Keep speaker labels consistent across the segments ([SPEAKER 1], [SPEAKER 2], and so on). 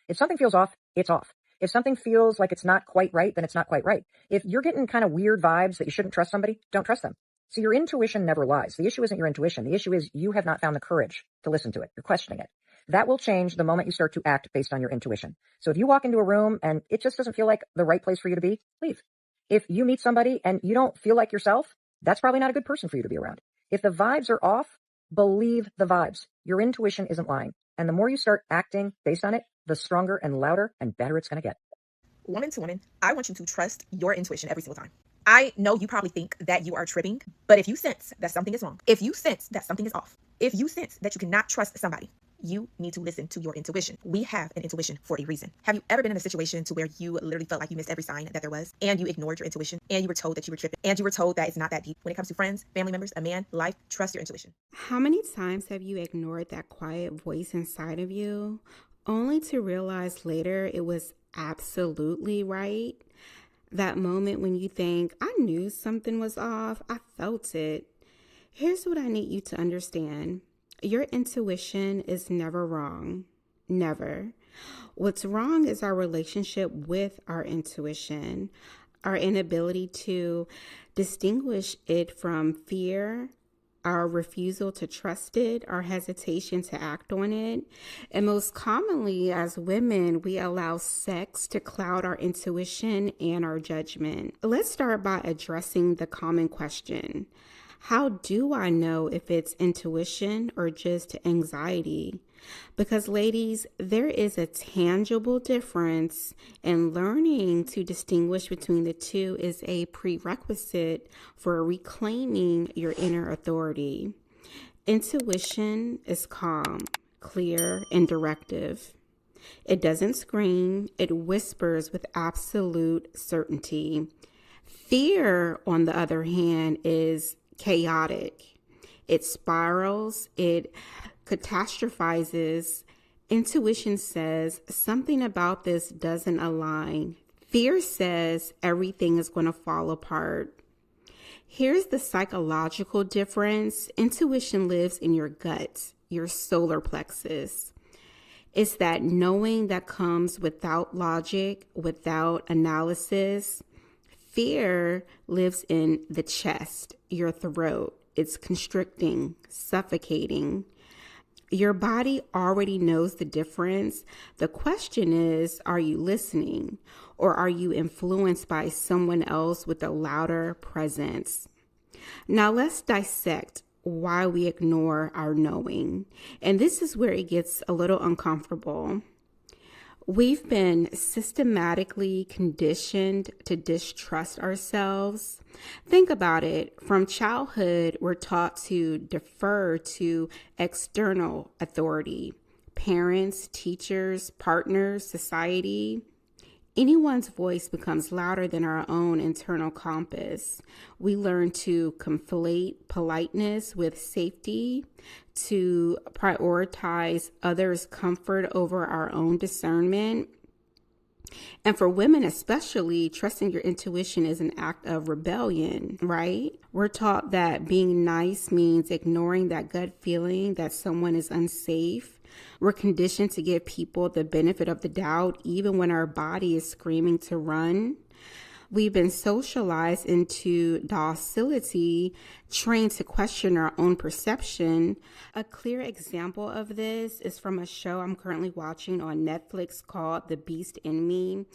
[SPEAKER 1] If something feels off, it's off. If something feels like it's not quite right, then it's not quite right. If you're getting kind of weird vibes that you shouldn't trust somebody, don't trust them. So your intuition never lies. The issue isn't your intuition. The issue is you have not found the courage to listen to it. You're questioning it. That will change the moment you start to act based on your intuition. So if you walk into a room and it just doesn't feel like the right place for you to be, leave. If you meet somebody and you don't feel like yourself, that's probably not a good person for you to be around. If the vibes are off, believe the vibes. Your intuition isn't lying. And the more you start acting based on it, the stronger and louder and better it's going to get.
[SPEAKER 2] Woman to woman, I want you to trust your intuition every single time. I know you probably think that you are tripping, but if you sense that something is wrong, if you sense that something is off, if you sense that you cannot trust somebody, you need to listen to your intuition. We have an intuition for a reason. Have you ever been in a situation to where you literally felt like you missed every sign that there was, and you ignored your intuition, and you were told that you were tripping, and you were told that it's not that deep? When it comes to friends, family members, a man, life, trust your intuition.
[SPEAKER 3] How many times have you ignored that quiet voice inside of you, only to realize later it was absolutely right? That moment when you think, I knew something was off, I felt it. Here's what I need you to understand. Your intuition is never wrong. Never. What's wrong is our relationship with our intuition, our inability to distinguish it from fear, our refusal to trust it, our hesitation to act on it. And most commonly, as women, we allow sex to cloud our intuition and our judgment. Let's start by addressing the common question. How do I know if it's intuition or just anxiety? Because ladies, there is a tangible difference, and learning to distinguish between the two is a prerequisite for reclaiming your inner authority. Intuition is calm, clear, and directive. It doesn't scream, it whispers with absolute certainty. Fear, on the other hand, is chaotic. It spirals, it catastrophizes. Intuition says something about this doesn't align. Fear says everything is going to fall apart. Here's the psychological difference. Intuition lives in your gut, your solar plexus. It's that knowing that comes without logic, without analysis. Fear lives in the chest, your throat. It's constricting, suffocating. Your body already knows the difference. The question is, are you listening, or are you influenced by someone else with a louder presence? Now let's dissect why we ignore our knowing. And this is where it gets a little uncomfortable. We've been systematically conditioned to distrust ourselves. Think about it. From childhood, we're taught to defer to external authority, parents, teachers, partners, society. Anyone's voice becomes louder than our own internal compass. We learn to conflate politeness with safety, to prioritize others' comfort over our own discernment. And for women especially, trusting your intuition is an act of rebellion, right? We're taught that being nice means ignoring that gut feeling that someone is unsafe. We're conditioned to give people the benefit of the doubt, even when our body is screaming to run. We've been socialized into docility, trained to question our own perception. A clear example of this is from a show I'm currently watching on Netflix called The Beast in Me,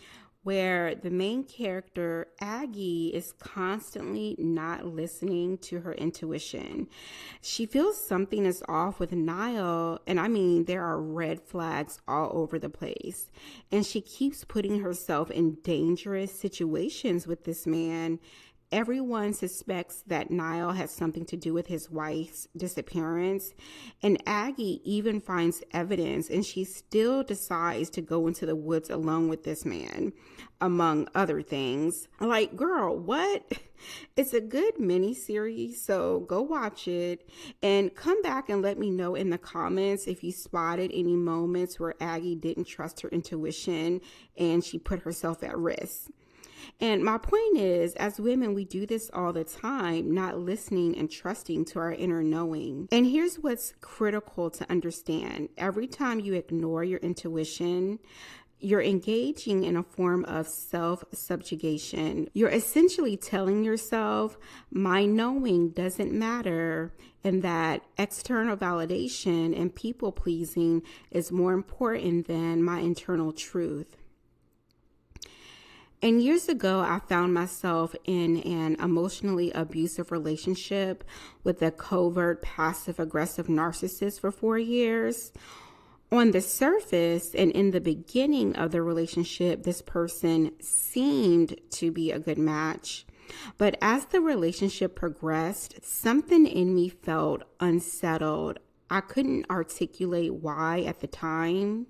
[SPEAKER 3] where the main character, Aggie, is constantly not listening to her intuition. She feels something is off with Niall, and I mean, there are red flags all over the place. And she keeps putting herself in dangerous situations with this man. Everyone suspects that Niall has something to do with his wife's disappearance, and Aggie even finds evidence, and she still decides to go into the woods alone with this man, among other things. Like, girl, what? It's a good miniseries, so go watch it and come back and let me know in the comments if you spotted any moments where Aggie didn't trust her intuition and she put herself at risk. And my point is, as women, we do this all the time, not listening and trusting to our inner knowing. And here's what's critical to understand. Every time you ignore your intuition, you're engaging in a form of self-subjugation. You're essentially telling yourself, my knowing doesn't matter, and that external validation and people-pleasing is more important than my internal truth. And years ago, I found myself in an emotionally abusive relationship with a covert, passive-aggressive narcissist for 4 years. On the surface and in the beginning of the relationship, this person seemed to be a good match. But as the relationship progressed, something in me felt unsettled. I couldn't articulate why at the time.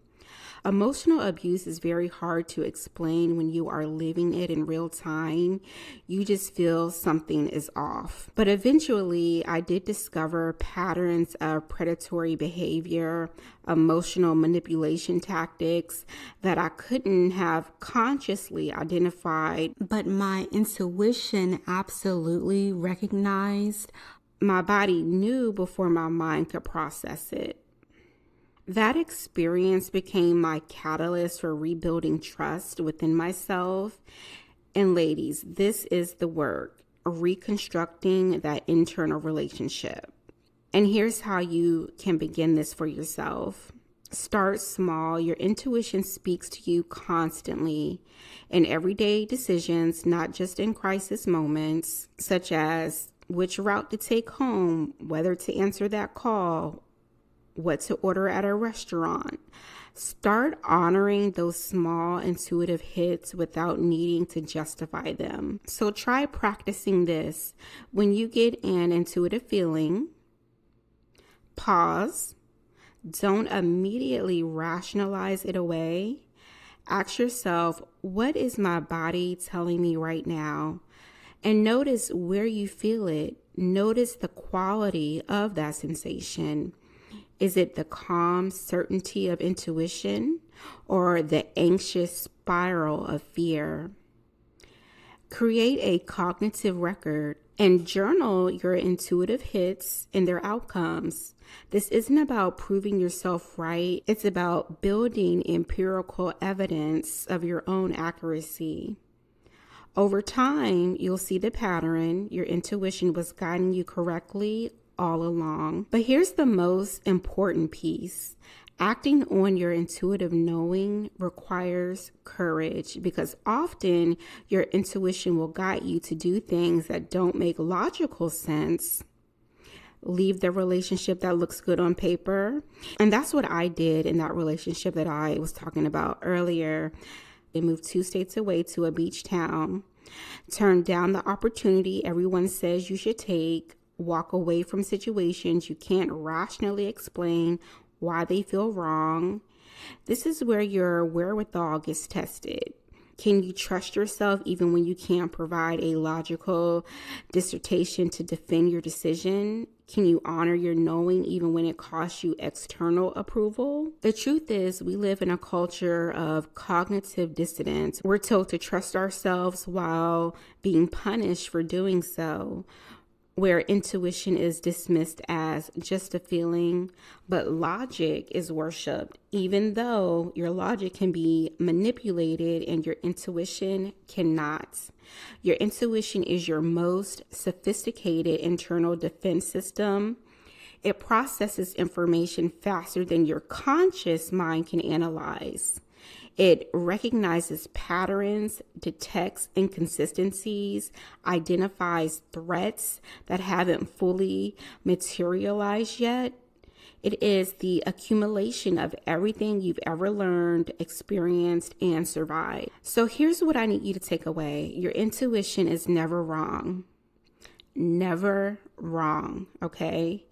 [SPEAKER 3] Emotional abuse is very hard to explain when you are living it in real time. You just feel something is off. But eventually, I did discover patterns of predatory behavior, emotional manipulation tactics that I couldn't have consciously identified, but my intuition absolutely recognized. My body knew before my mind could process it. That experience became my catalyst for rebuilding trust within myself. And ladies, this is the work, reconstructing that internal relationship. And here's how you can begin this for yourself. Start small. Your intuition speaks to you constantly in everyday decisions, not just in crisis moments, such as which route to take home, whether to answer that call, what to order at a restaurant. Start honoring those small intuitive hits without needing to justify them. So try practicing this. When you get an intuitive feeling, pause. Don't immediately rationalize it away. Ask yourself, what is my body telling me right now? And notice where you feel it. Notice the quality of that sensation. Is it the calm certainty of intuition or the anxious spiral of fear? Create a cognitive record and journal your intuitive hits and their outcomes. This isn't about proving yourself right. It's about building empirical evidence of your own accuracy. Over time, you'll see the pattern. Your intuition was guiding you correctly all along. But here's the most important piece. Acting on your intuitive knowing requires courage, because often your intuition will guide you to do things that don't make logical sense. Leave the relationship that looks good on paper. And that's what I did in that relationship that I was talking about earlier. I moved 2 states away to a beach town, turned down the opportunity everyone says you should take, walk away from situations you can't rationally explain why they feel wrong. This is where your wherewithal gets tested. Can you trust yourself even when you can't provide a logical dissertation to defend your decision? Can you honor your knowing even when it costs you external approval? The truth is, we live in a culture of cognitive dissonance. We're told to trust ourselves while being punished for doing so, where intuition is dismissed as just a feeling, but logic is worshipped, even though your logic can be manipulated and your intuition cannot. Your intuition is your most sophisticated internal defense system. It processes information faster than your conscious mind can analyze. It recognizes patterns, detects inconsistencies, identifies threats that haven't fully materialized yet. It is the accumulation of everything you've ever learned, experienced, and survived. So here's what I need you to take away. Your intuition is never wrong. Never wrong, okay?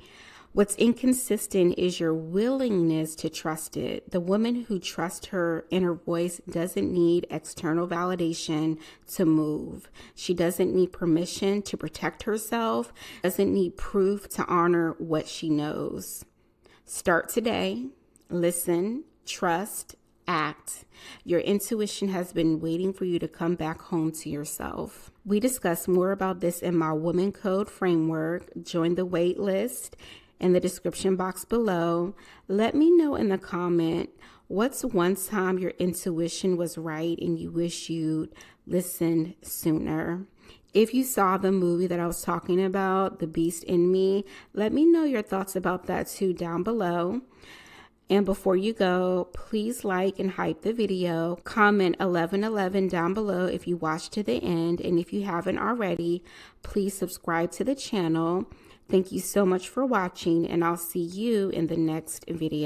[SPEAKER 3] What's inconsistent is your willingness to trust it. The woman who trusts her inner voice doesn't need external validation to move. She doesn't need permission to protect herself, doesn't need proof to honor what she knows. Start today. Listen, trust, act. Your intuition has been waiting for you to come back home to yourself. We discuss more about this in my Woman Code framework. Join the wait list in the description box below. Let me know in the comment, What's one time your intuition was right and you wish you'd listened sooner? If you saw the movie that I was talking about, The Beast in Me, let me know your thoughts about that too down below. And before you go, please like and hype the video. Comment 1111 down below if you watched to the end. And if you haven't already, please subscribe to the channel. Thank you so much for watching, and I'll see you in the next video.